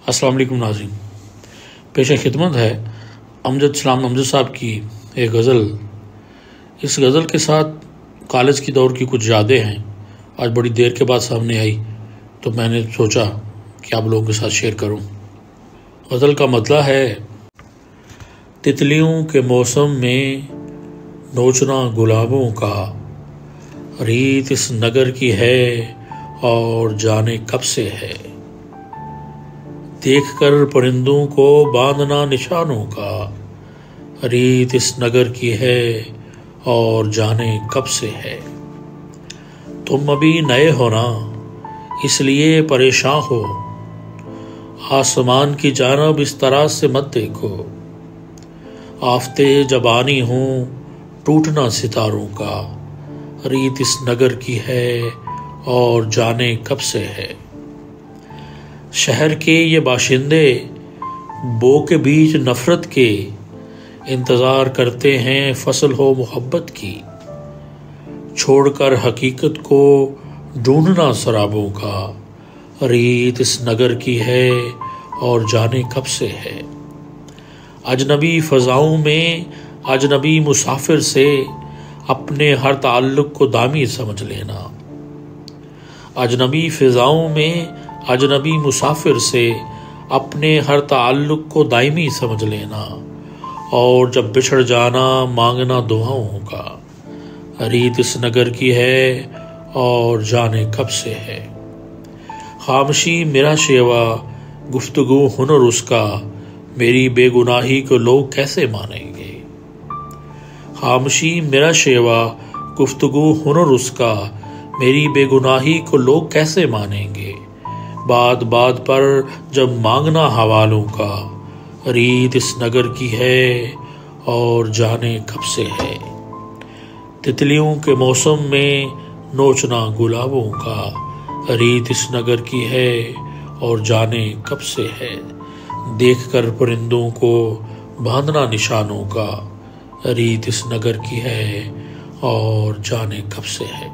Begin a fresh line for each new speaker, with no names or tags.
السلام علیکم ناظرین، پیش خدمت ہے امجد سلام امجد صاحب کی ایک غزل۔ اس غزل کے ساتھ کالج کی دور کی کچھ یادیں ہیں، آج بڑی دیر کے بعد سامنے آئی تو میں نے سوچا کہ آپ لوگوں کے ساتھ شیئر کروں۔ غزل کا مطلع ہے: تتلیوں کے موسم میں نوچنا گلابوں کا، ریت اس نگر کی ہے اور جانے کب سے ہے۔ دیکھ کر پرندوں کو باندھنا نشانوں کا، ریت اس نگر کی ہے اور جانے کب سے ہے۔ تم ابھی نئے ہو نا، اس لیے پریشاں ہو، آسمان کی جانب اس طرح سے مت دیکھو۔ آفتے جب آنی ہوں ٹوٹنا ستاروں کا، ریت اس نگر کی ہے اور جانے کب سے ہے۔ شہر کے یہ باشندے بو کے بیچ نفرت کے، انتظار کرتے ہیں فصل ہو محبت کی۔ چھوڑ کر حقیقت کو ڈھونڈنا سرابوں کا، ریت اس نگر کی ہے اور جانے کب سے ہے۔ اجنبی فضاؤں میں اجنبی مسافر سے اپنے ہر تعلق کو دامی سمجھ لینا۔ اجنبی فضاؤں میں اجنبی مسافر سے اپنے ہر تعلق کو دائمی سمجھ لینا، اور جب بچھڑ جانا مانگنا دعاؤں کا، ریت اس نگر کی ہے اور جانے کب سے ہے۔ خاموشی میرا شیوا گفتگو ہنر اس کا، میری بے گناہی کو لوگ کیسے مانیں گے۔ خاموشی میرا شیوا گفتگو ہنر اس کا، میری بے گناہی کو لوگ کیسے مانیں گے۔ بات بات پر جب مانگنا حوالوں کا، ریت اس نگر کی ہے اور جانے کب سے ہے۔ تتلیوں کے موسم میں نوچنا گلابوں کا، ریت اس نگر کی ہے اور جانے کب سے ہے۔ دیکھ کر پرندوں کو باندھنا نشانوں کا، ریت اس نگر کی ہے اور جانے کب سے ہے۔